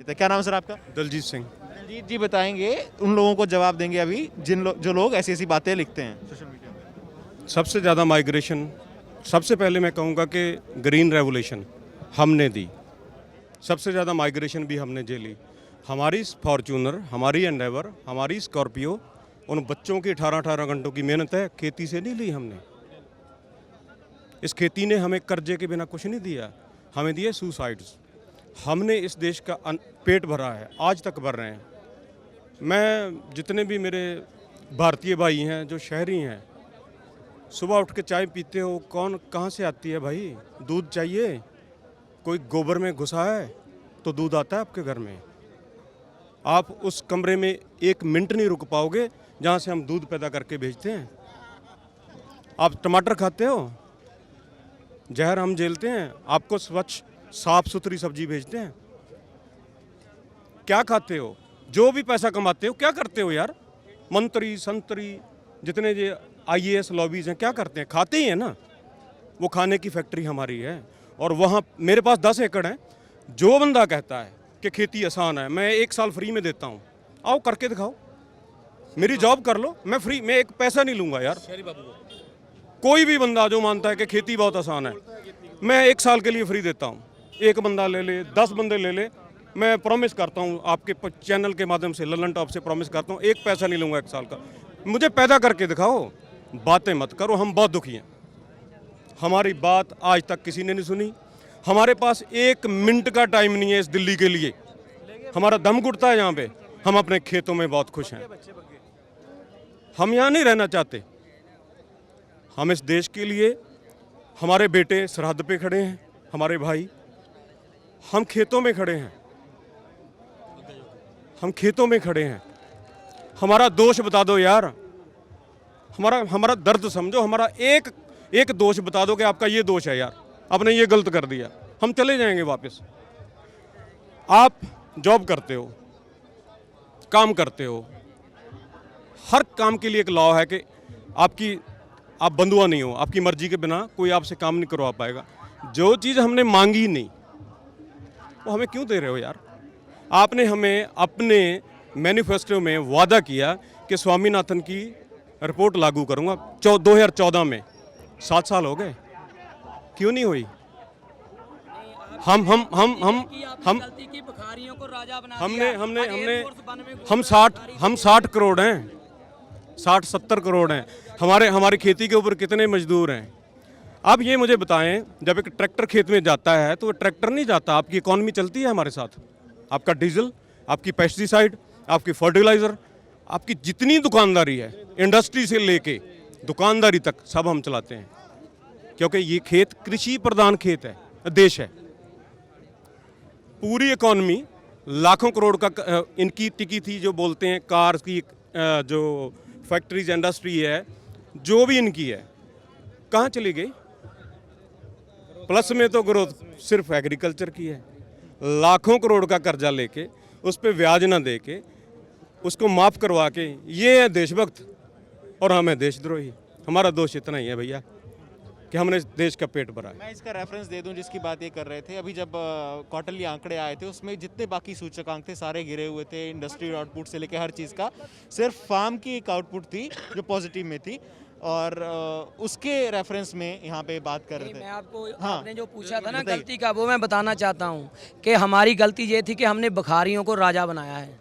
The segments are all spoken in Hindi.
तो क्या नाम है सर आपका? दलजीत सिंह। दलजीत जी बताएंगे, उन लोगों को जवाब देंगे अभी जो लोग ऐसी ऐसी बातें लिखते हैं सोशल मीडिया पे। सबसे ज़्यादा माइग्रेशन, सबसे पहले मैं कहूँगा कि ग्रीन रेवोल्यूशन हमने दी। सबसे ज़्यादा माइग्रेशन भी हमने झेली। हमारी फॉर्च्यूनर, हमारी एंडेवर, हमारी स्कॉर्पियो, उन बच्चों की 18-18 घंटों की मेहनत है, खेती से नहीं ली हमने। इस खेती ने हमें कर्जे के बिना कुछ नहीं दिया, हमें दिए सुसाइड्स। हमने इस देश का पेट भरा है, आज तक भर रहे हैं। मैं जितने भी मेरे भारतीय भाई हैं जो शहरी हैं, सुबह उठ के चाय पीते हो, कौन कहाँ से आती है भाई? दूध चाहिए, कोई गोबर में घुसा है तो दूध आता है आपके घर में। आप उस कमरे में 1 मिनट नहीं रुक पाओगे जहाँ से हम दूध पैदा करके भेजते हैं। आप टमाटर खाते हो, जहर हम झेलते हैं, आपको स्वच्छ साफ सुथरी सब्जी भेजते हैं। क्या खाते हो? जो भी पैसा कमाते हो क्या करते हो यार? मंत्री संतरी जितने ये IAS लॉबीज हैं क्या करते हैं? खाते ही हैं ना। वो खाने की फैक्ट्री हमारी है। और वहाँ मेरे पास 10 एकड़ हैं। जो बंदा कहता है कि खेती आसान है, मैं 1 साल फ्री में देता हूँ, आओ करके दिखाओ, मेरी जॉब कर लो, मैं फ्री में 1 पैसा नहीं लूँगा यार। कोई भी बंदा जो मानता है कि खेती बहुत आसान है, मैं 1 साल के लिए फ्री देता हूँ। 1 बंदा ले ले, 10 बंदे ले ले, मैं प्रॉमिस करता हूँ आपके चैनल के माध्यम से, ललन टॉप से प्रॉमिस करता हूँ, 1 पैसा नहीं लूँगा 1 साल का। मुझे पैदा करके दिखाओ, बातें मत करो। हम बहुत दुखी हैं, हमारी बात आज तक किसी ने नहीं सुनी। हमारे पास 1 मिनट का टाइम नहीं है इस दिल्ली के लिए। हमारा दम घुटता है यहाँ पे। हम अपने खेतों में बहुत खुश हैं, हम यहाँ नहीं रहना चाहते। हम इस देश के लिए, हमारे बेटे सरहद पे खड़े हैं, हमारे भाई, हम खेतों में खड़े हैं, हम खेतों में खड़े हैं। हमारा दोष बता दो यार, हमारा दर्द समझो। हमारा एक दोष बता दो कि आपका ये दोष है यार, आपने ये गलत कर दिया, हम चले जाएंगे वापस। आप जॉब करते हो, काम करते हो, हर काम के लिए एक लॉ है कि आप बंधुआ नहीं हो, आपकी मर्जी के बिना कोई आपसे काम नहीं करवा पाएगा। जो चीज़ हमने मांगी नहीं वो हमें क्यों दे रहे हो यार? आपने हमें अपने मैनिफेस्टो में वादा किया कि स्वामीनाथन की रिपोर्ट लागू करूंगा 2014 में। 7 साल हो गए, क्यों नहीं हुई? हम 60 करोड़ हैं, 60-70 करोड़ हैं। हमारी खेती के ऊपर कितने मजदूर हैं? अब ये मुझे बताएं, जब एक ट्रैक्टर खेत में जाता है तो वो ट्रैक्टर नहीं जाता, आपकी इकॉनमी चलती है हमारे साथ। आपका डीजल, आपकी पेस्टिसाइड, आपकी फर्टिलाइज़र, आपकी जितनी दुकानदारी है, इंडस्ट्री से लेके दुकानदारी तक, सब हम चलाते हैं। क्योंकि ये खेत कृषि प्रधान खेत है, देश है। पूरी इकॉनमी लाखों करोड़ का इनकी टिकी थी, जो बोलते हैं कार्स की, जो फैक्ट्रीज इंडस्ट्री है, जो भी इनकी है, कहाँ चली गई? प्लस में तो ग्रोथ सिर्फ एग्रीकल्चर की है। लाखों करोड़ का कर्जा लेके, उस पर ब्याज ना दे के, उसको माफ़ करवा के, ये है देशभक्त और हम है देशद्रोही। हमारा दोष इतना ही है भैया कि हमने देश का पेट भरा है। मैं इसका रेफरेंस दे दूं जिसकी बात ये कर रहे थे। अभी जब क्वार्टरली आंकड़े आए थे, उसमें जितने बाकी सूचकांक थे सारे गिरे हुए थे, इंडस्ट्री आउटपुट से लेकर हर चीज़ का। सिर्फ फार्म की एक आउटपुट थी जो पॉजिटिव में थी, और उसके रेफरेंस में यहाँ पे बात कर रहे थे। मैं आपको आपने जो पूछा था ना गलती का, वो मैं बताना चाहता हूँ कि हमारी गलती ये थी कि हमने भिखारियों को राजा बनाया है।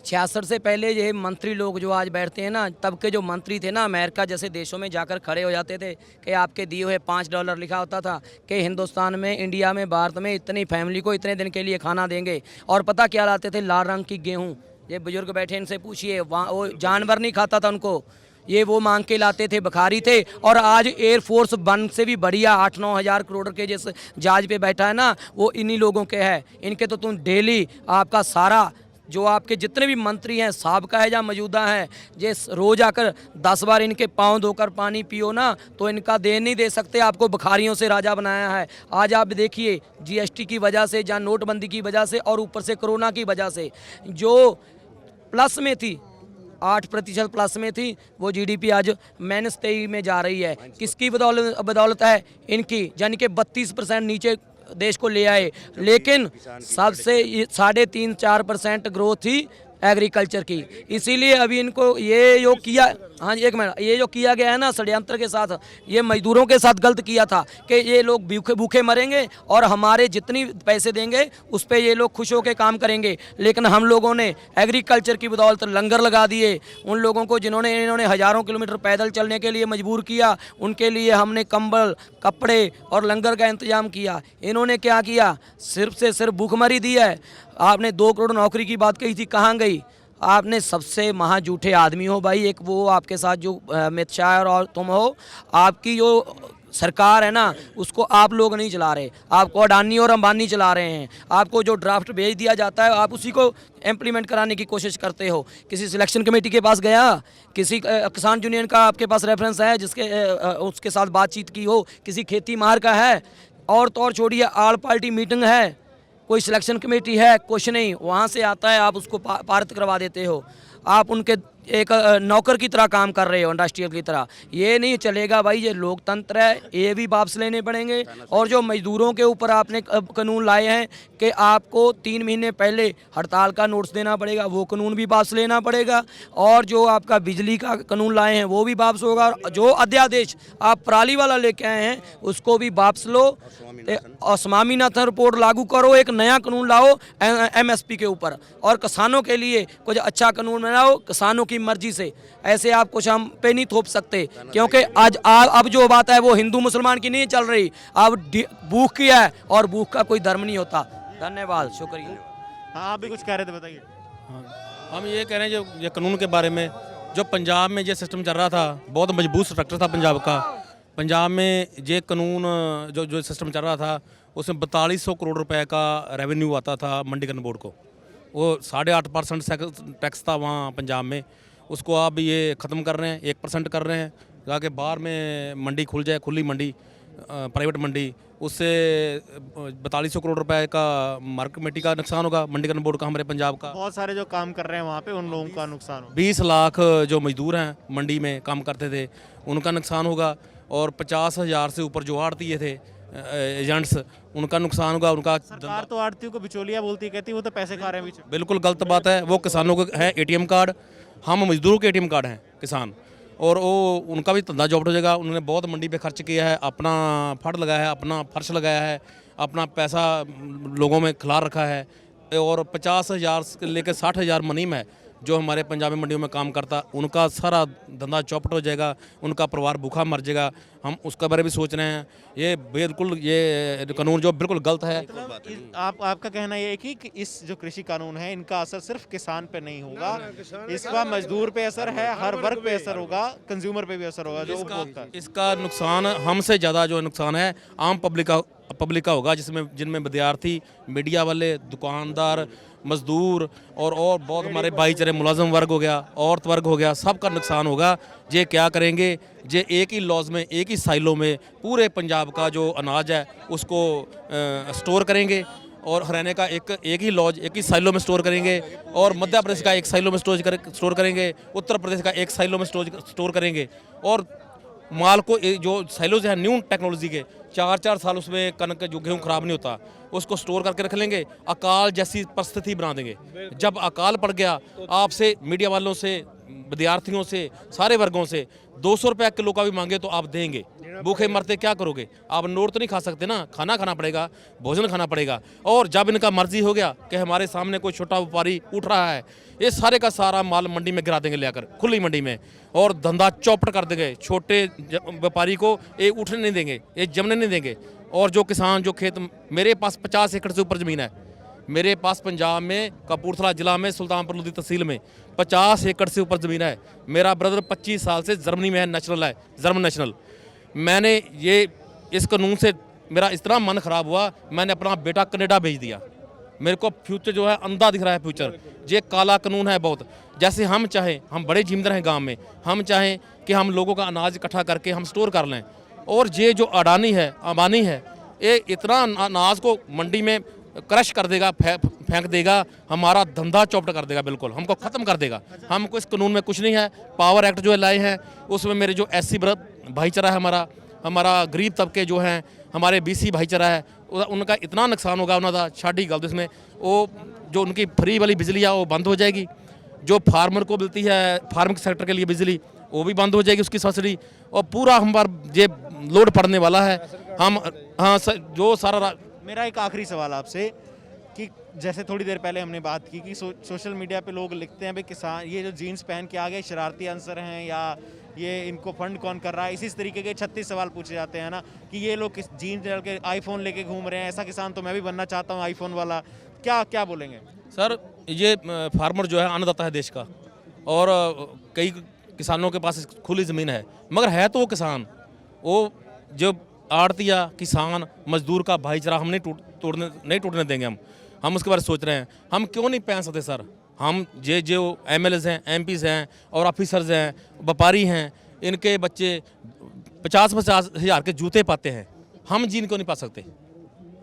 66 से पहले ये मंत्री लोग जो आज बैठते हैं ना, तब के जो मंत्री थे ना, अमेरिका जैसे देशों में जाकर खड़े हो जाते थे कि आपके दिए हुए $5 लिखा होता था कि हिंदुस्तान में, इंडिया में, भारत में इतनी फैमिली को इतने दिन के लिए खाना देंगे। और पता क्या लाते थे? लाल रंग की गेहूँ। ये बुजुर्ग बैठे, इनसे पूछिए, वहाँ वो जानवर नहीं खाता था उनको, ये वो मांग के लाते थे, भिखारी थे। और आज एयरफोर्स 1 से भी बढ़िया 8-9 हज़ार करोड़ के जिस जहाज पे बैठा है ना, वो इन्हीं लोगों के है। इनके तो तुम डेली आपका सारा जो आपके जितने भी मंत्री हैं, साबका है या मौजूदा हैं, ये रोज आकर 10 बार इनके पाँव धोकर पानी पियो ना, तो इनका दे नहीं दे सकते। आपको भिखारियों से राजा बनाया है। आज आप देखिए, GST की वजह से, या नोटबंदी की वजह से, और ऊपर से कोरोना की वजह से, जो प्लस में थी 8% प्लस में थी, वो जीडीपी आज -23 में जा रही है। किसकी बदौलत है? इनकी, यानी कि 32% नीचे देश को ले आए। लेकिन सबसे 3.5-4% ग्रोथ थी एग्रीकल्चर की। इसीलिए अभी इनको ये जो किया, हाँ एक मिनट, ये जो किया गया है ना षड्यंत्र के साथ, ये मजदूरों के साथ गलत किया था कि ये लोग भूखे भूखे मरेंगे और हमारे जितनी पैसे देंगे उस पर ये लोग खुश होकर काम करेंगे। लेकिन हम लोगों ने एग्रीकल्चर की बदौलत लंगर लगा दिए। उन लोगों को इन्होंने हज़ारों किलोमीटर पैदल चलने के लिए मजबूर किया, उनके लिए हमने कंबल, कपड़े और लंगर का इंतजाम किया। इन्होंने क्या किया? सिर्फ से सिर्फ भूखमरी दी है। आपने 2 करोड़ नौकरी की बात कही थी, कहाँ गई? आपने सबसे महा झूठे आदमी हो भाई। एक वो आपके साथ जो अमित शाह और तुम हो, आपकी जो सरकार है ना उसको आप लोग नहीं चला रहे, आपको अडानी और अंबानी चला रहे हैं। आपको जो ड्राफ्ट भेज दिया जाता है आप उसी को इम्प्लीमेंट कराने की कोशिश करते हो। किसी सिलेक्शन कमेटी के पास गया, किसी किसान यूनियन का आपके पास रेफरेंस है जिसके उसके साथ बातचीत की हो? किसी खेती मार का है? और तो और छोड़िए, ऑल पार्टी मीटिंग है, कोई सिलेक्शन कमेटी है? कुछ नहीं। वहाँ से आता है, आप उसको पारित करवा देते हो। आप उनके एक नौकर की तरह काम कर रहे हो, इंडस्ट्रियल की तरह। ये नहीं चलेगा भाई, ये लोकतंत्र है, ये भी वापस लेने पड़ेंगे। और जो मजदूरों के ऊपर आपने कानून लाए हैं कि आपको 3 महीने पहले हड़ताल का नोटिस देना पड़ेगा, वो कानून भी वापस लेना पड़ेगा। और जो आपका बिजली का कानून लाए हैं वो भी वापस होगा। जो अध्यादेश आप पराली वाला लेके आए हैं उसको भी वापस लो और स्वामीनाथन रिपोर्ट लागू करो। एक नया कानून लाओ MSP के ऊपर, और किसानों के लिए कुछ अच्छा कानून बनाओ किसानों की मर्जी से। ऐसे आप कुछ हम पे नहीं थोप सकते, क्योंकि आज अब जो बात है वो हिंदू मुसलमान की नहीं चल रही, अब भूख की है, और भूख का कोई धर्म नहीं होता। धन्यवाद, शुक्रिया। हाँ, आप भी कुछ कह रहे थे, बताइए। हम ये कह रहे हैं जो ये कानून के बारे में, जो पंजाब में ये सिस्टम चल रहा था, बहुत मजबूत स्ट्रक्चर था पंजाब का। पंजाब में ये कानून जो सिस्टम चल रहा था उसमें 4200 करोड़ रुपए का रेवेन्यू आता था मंडीकरण बोर्ड को। वो 8.5% टैक्स था वहाँ पंजाब में, उसको आप ये ख़त्म कर रहे हैं, 1% कर रहे हैं। जाके बाहर में मंडी खुल जाए, खुली मंडी, प्राइवेट मंडी, उससे 4200 करोड़ रुपए का मार्केट कमेटी का नुकसान होगा, मंडीकरण बोर्ड का, हमारे पंजाब का। बहुत सारे जो काम कर रहे हैं वहाँ पे उन लोगों का नुकसान होगा। 20 लाख जो मजदूर हैं मंडी में काम करते थे उनका नुकसान होगा, और 50,000 से ऊपर जो आड़ती थे एजेंट्स, उनका नुकसान होगा। उनका सरकार तो आड़तियों को बिचौलिया बोलती है, कहती है वो तो पैसे खा रहे हैं बीच में। बिल्कुल गलत बात है। वो किसानों के है ATM कार्ड, हम मजदूरों के ATM कार्ड हैं किसान, और वो उनका भी धंधा जॉब हो जाएगा। उन्होंने बहुत मंडी पे खर्च किया है, अपना फंड लगाया है, अपना फर्श लगाया है, अपना पैसा लोगों में खिला रखा है, और 50,000 से लेकर 60,000 मुनीम है जो हमारे पंजाबी मंडियों में काम करता, उनका सारा धंधा चौपट हो जाएगा, उनका परिवार भूखा मर जाएगा। हम उसके बारे में भी सोच रहे हैं। ये बिल्कुल, ये कानून जो बिल्कुल गलत है। आपका कहना ये है कि इस जो कृषि कानून है इनका असर सिर्फ किसान पे नहीं होगा, इसका मजदूर पे असर है, हर वर्ग पे असर होगा, कंज्यूमर पे भी असर होगा, जो उपभोक्ता है। इसका नुकसान हमसे ज़्यादा जो नुकसान है आम पब्लिक का होगा, जिनमें विद्यार्थी, मीडिया वाले, दुकानदार, मजदूर और बहुत हमारे भाईचारे मुलाजम वर्ग हो गया, औरत वर्ग हो गया, सबका नुकसान होगा। ये क्या करेंगे? ये एक ही लॉज में, एक ही साइलों में पूरे पंजाब का जो अनाज है उसको स्टोर करेंगे, और हरियाणा का एक ही लॉज, एक ही साइलों में स्टोर करेंगे, और मध्य प्रदेश का एक साइलों में स्टोर करेंगे, उत्तर प्रदेश का एक साइलों में स्टोर करेंगे। और माल को जो साइलोज हैं न्यू टेक्नोलॉजी के, 4-4 साल उसमें कनक जो गेहूँ खराब नहीं होता, उसको स्टोर करके रख लेंगे। अकाल जैसी परिस्थिति बना देंगे। जब अकाल पड़ गया, आपसे, मीडिया वालों से, विद्यार्थियों से, सारे वर्गों से 200 रुपये किलो का भी मांगे तो आप देंगे। भूखे मरते क्या करोगे? आप नोट तो नहीं खा सकते ना, खाना खाना पड़ेगा, भोजन खाना पड़ेगा। और जब इनका मर्जी हो गया कि हमारे सामने कोई छोटा व्यापारी उठ रहा है, ये सारे का सारा माल मंडी में गिरा देंगे लेकर, खुली मंडी में, और धंधा चौपट कर देंगे। छोटे व्यापारी को ये उठने नहीं देंगे, ये जमने नहीं देंगे। और जो किसान, जो खेत, मेरे पास 50 एकड़ से ऊपर ज़मीन है, मेरे पास पंजाब में कपूरथला जिला में सुल्तानपुर लोधी तहसील में 50 एकड़ से ऊपर ज़मीन है। मेरा ब्रदर 25 साल से जर्मनी में है, नेशनल है, जर्मन नेशनल। मैंने ये इस कानून से मेरा इस तरह मन ख़राब हुआ, मैंने अपना बेटा कनाडा भेज दिया। मेरे को फ्यूचर जो है अंधा दिख रहा है फ्यूचर। ये काला कानून है बहुत। जैसे हम चाहें, हम बड़े जिम्मेदार हैं गांव में, हम चाहें कि हम लोगों का अनाज इकट्ठा करके हम स्टोर कर लें, और ये जो अडानी है, अंबानी है, ये इतना अनाज को मंडी में क्रश कर देगा, फेंक देगा, हमारा धंधा चौपट कर देगा, बिल्कुल हमको ख़त्म कर देगा। हमको इस कानून में कुछ नहीं है। पावर एक्ट जो लाए हैं उसमें मेरे जो SC भाईचारा है, हमारा गरीब तबके जो हैं, हमारे BC भाईचारा है, उनका इतना नुकसान होगा। उन्होंने छाड़ी गल इसमें वो जो उनकी फ्री वाली बिजली है वो बंद हो जाएगी। जो फार्मर को मिलती है फार्मिंग सेक्टर के लिए बिजली वो भी बंद हो जाएगी, उसकी सब्सिडी। और पूरा हमारा ये लोड पड़ने वाला है। हम हाँ सर, जो सारा मेरा एक आखिरी सवाल आपसे कि जैसे थोड़ी देर पहले हमने बात की कि सोशल मीडिया पे लोग लिखते हैं भाई किसान ये जो जीन्स पहन के आ गए शरारती आंसर हैं, या ये इनको फंड कौन कर रहा है, इसी तरीके के 36 सवाल पूछे जाते हैं ना कि ये लोग किस जीन्स डाल के आईफोन लेके घूम रहे हैं, ऐसा किसान तो मैं भी बनना चाहता हूँ आईफोन वाला। क्या क्या बोलेंगे सर? ये फार्मर जो है अन्नदाता है देश का, और कई किसानों के पास खुली ज़मीन है, मगर है तो वो किसान, वो जो आड़तिया किसान मजदूर का भाईचारा हम नहीं टूटने देंगे। हम उसके बारे में सोच रहे हैं। हम क्यों नहीं पहन सकते सर? हम जो MLAs हैं, MPs हैं और ऑफिसर्स हैं, व्यापारी हैं, इनके बच्चे 50-50 हज़ार के जूते पाते हैं। हम जीन क्यों नहीं पा सकते?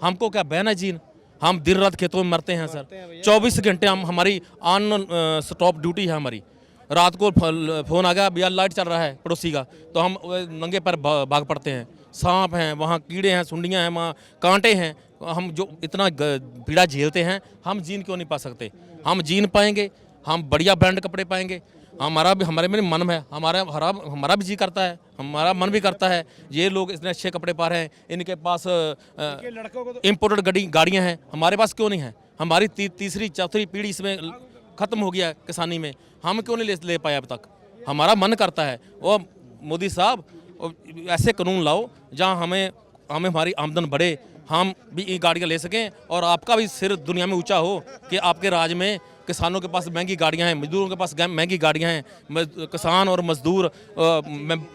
हमको क्या बहन है जीन? हम दिन रात खेतों में मरते हैं सर। 24 घंटे हमारी ऑन स्टॉप ड्यूटी है हमारी। रात को फ़ोन आ गया, भैया लाइट चल रहा है पड़ोसी का, तो हम नंगे पर भाग पड़ते हैं। सांप हैं वहाँ, कीड़े हैं, सुंडियाँ हैं वहाँ, कांटे हैं। हम जो इतना पीड़ा झेलते हैं, हम जीन क्यों नहीं पा सकते? हम जीन पाएंगे, हम बढ़िया ब्रांड कपड़े पाएंगे। हमारे में मन है, हमारा भी जी करता है, हमारा मन भी करता है। ये लोग इतने अच्छे कपड़े पा रहे हैं, इनके पास इम्पोर्टेड गाड़ियाँ हैं, हमारे पास क्यों नहीं है? हमारी तीसरी चौथी पीढ़ी इसमें ख़त्म हो गया किसानी में, हम क्यों नहीं ले पाए अब तक? हमारा मन करता है। और मोदी साहब ऐसे कानून लाओ जहाँ हमें हमारी आमदन बढ़े, हम भी ये गाड़ियाँ ले सकें और आपका भी सिर दुनिया में ऊंचा हो कि आपके राज में किसानों के पास महंगी गाड़ियाँ हैं, मजदूरों के पास महंगी गाड़ियाँ हैं, किसान और मजदूर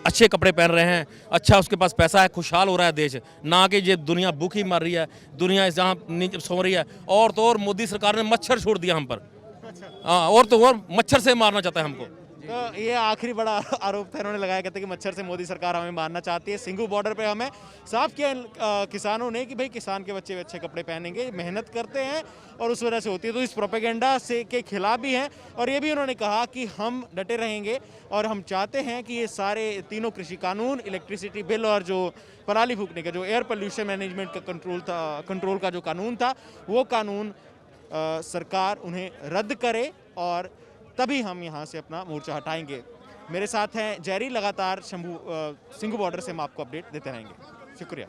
अच्छे कपड़े पहन रहे हैं, अच्छा उसके पास पैसा है, खुशहाल हो रहा है देश। ना कि ये दुनिया भूखी मर रही है, दुनिया जहाँ नीचे सो रही है। और तो और मोदी सरकार ने मच्छर छोड़ दिया हम पर। हाँ, और तो और मच्छर से मारना चाहता है हमको। तो ये आखिरी बड़ा आरोप था इन्होंने लगाया, कहते कि मच्छर से मोदी सरकार हमें मारना चाहती है। सिंघू बॉर्डर पे हमें साफ किया किसानों ने कि भाई किसान के बच्चे अच्छे कपड़े पहनेंगे, मेहनत करते हैं और उस वजह से होती है। तो इस प्रोपेगेंडा से के खिलाफ भी हैं और ये भी उन्होंने कहा कि हम डटे रहेंगे और हम चाहते हैं कि ये सारे तीनों कृषि कानून, इलेक्ट्रिसिटी बिल और जो पराली फूकने का जो एयर पोल्यूशन मैनेजमेंट का कंट्रोल का जो कानून था, वो कानून सरकार उन्हें रद्द करे और तभी हम यहाँ से अपना मोर्चा हटाएंगे। मेरे साथ हैं जेरी, लगातार सिंघू बॉर्डर से हम आपको अपडेट देते रहेंगे। शुक्रिया।